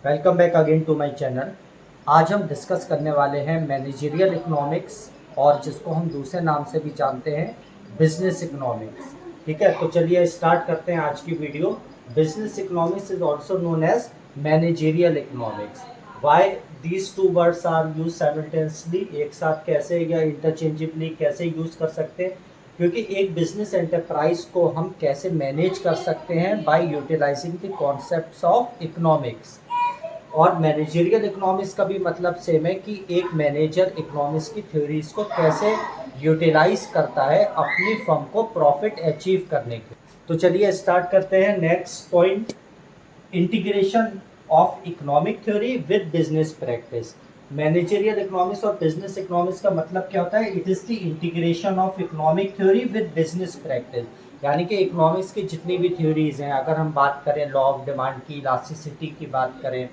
Welcome back again to my channel. आज हम discuss करने वाले हैं मैनेजरियल इकोनॉमिक्स और जिसको हम दूसरे नाम से भी जानते हैं बिजनेस इकोनॉमिक्स। ठीक है, तो चलिए स्टार्ट करते हैं आज की video. Business economics is also known as managerial economics. Why these two words are use simultaneously, एक साथ कैसे या इंटरचेंजेबली कैसे यूज कर सकते हैं, क्योंकि एक बिजनेस एंटरप्राइज को हम कैसे मैनेज कर सकते हैं by utilizing the concepts of economics. और मैनेजरियल इकोनॉमिक्स का भी मतलब सेम है कि एक मैनेजर इकोनॉमिक्स की थ्योरीज को कैसे यूटिलाइज करता है अपनी फर्म को प्रॉफिट अचीव करने के। तो चलिए स्टार्ट करते हैं। Next point, integration of economic theory with business practice. Managerial economics और बिजनेस इकोनॉमिक्स का मतलब क्या होता है? It is the integration of economic theory with business practice. यानी कि इकोनॉमिक्स की जितनी भी थ्योरीज हैं, अगर हम बात करें लॉ ऑफ डिमांड की, इलास्टिसिटी की बात करें,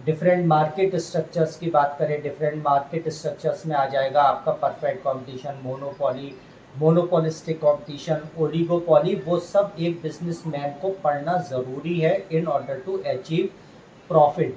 डिफरेंट मार्केट स्ट्रक्चर्स की बात करें, डिफरेंट मार्केट स्ट्रक्चर्स में आ जाएगा आपका perfect competition, monopoly, monopolistic competition, oligopoly. वो सब एक बिजनेसमैन को पढ़ना ज़रूरी है in order to achieve profit.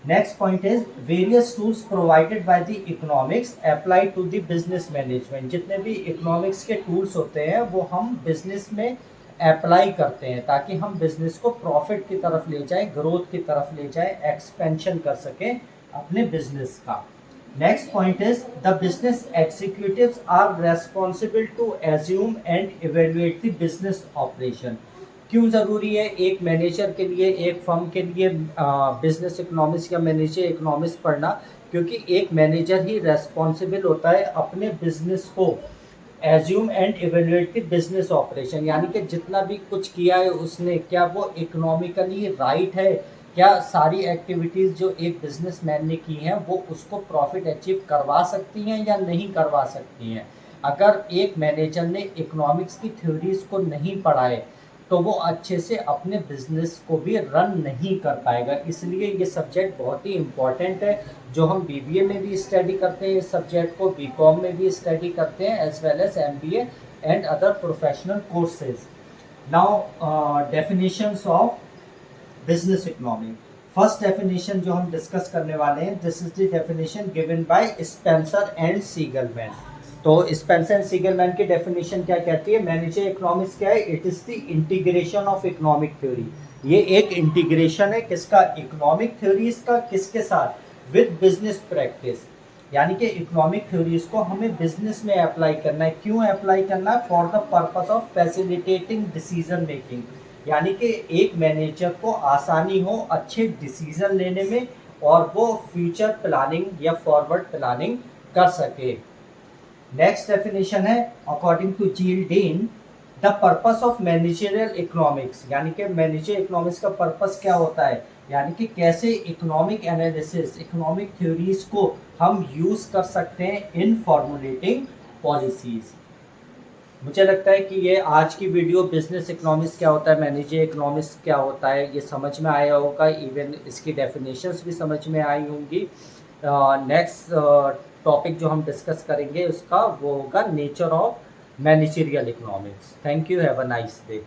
Next point is various tools provided by the economics apply to the business management. जितने भी इकोनॉमिक्स के टूल्स होते हैं वो हम बिजनेस में अप्लाई करते हैं ताकि हम बिजनेस को प्रॉफिट की तरफ ले जाएं, ग्रोथ की तरफ ले जाएं, एक्सपेंशन कर सकें अपने बिजनेस का। Next point is the business executives are responsible to assume and evaluate the business operation. क्यों ज़रूरी है एक मैनेजर के लिए, एक फर्म के लिए बिजनेस इकोनॉमिक्स या मैनेजर इकोनॉमिक्स पढ़ना? क्योंकि एक मैनेजर ही रेस्पॉन्सिबल होता है अपने बिजनेस को assume and evaluate the business operation, यानी कि जितना भी कुछ किया है उसने, क्या वो इकोनॉमिकली राइट है, क्या सारी एक्टिविटीज़ जो एक बिजनेसमैन ने की हैं वो उसको प्रॉफिट अचीव करवा सकती हैं या नहीं करवा सकती हैं। अगर एक मैनेजर ने इकोनॉमिक्स की थ्योरीज को नहीं पढ़ा है तो वो अच्छे से अपने बिजनेस को भी रन नहीं कर पाएगा। इसलिए ये सब्जेक्ट बहुत ही इम्पॉर्टेंट है, जो हम बीबीए में भी स्टडी करते हैं इस सब्जेक्ट को, बीकॉम में भी स्टडी करते हैं, as well as MBA and other professional courses. Now definitions of business economy. First definition जो हम डिस्कस करने वाले हैं, this is the definition given by Spencer and Siegelman. तो स्पेंसर एंड सीगलमैन की डेफिनेशन क्या कहती है? मैनेजर इकोनॉमिक्स क्या है? It is the integration of economic theory. ये एक इंटीग्रेशन है किसका? इकोनॉमिक थ्योरीज का। किसके साथ? With business practice. यानी कि इकोनॉमिक थ्योरीज को हमें बिजनेस में अप्लाई करना है। क्यों अप्लाई करना है? For the purpose of facilitating decision making. यानी कि एक मैनेजर को आसानी हो अच्छे डिसीजन लेने में और वो फ्यूचर प्लानिंग या फॉरवर्ड प्लानिंग कर सके। नेक्स्ट डेफिनेशन है according to Joel Dean, the purpose of managerial economics. यानी कि मैनेजर इकोनॉमिक्स का पर्पस क्या होता है? यानी कि कैसे इकोनॉमिक एनालिसिस, इकोनॉमिक थ्योरीज को हम यूज कर सकते हैं इन फॉर्मुलेटिंग पॉलिसीज। मुझे लगता है कि ये आज की वीडियो बिजनेस इकोनॉमिक्स क्या होता है, मैनेजर इकोनॉमिक्स क्या होता है, ये समझ में आया होगा। इवन इसकी डेफिनेशंस भी समझ में आई होंगी। नेक्स्ट टॉपिक जो हम डिस्कस करेंगे उसका वो होगा nature of managerial economics. Thank you, have a nice day.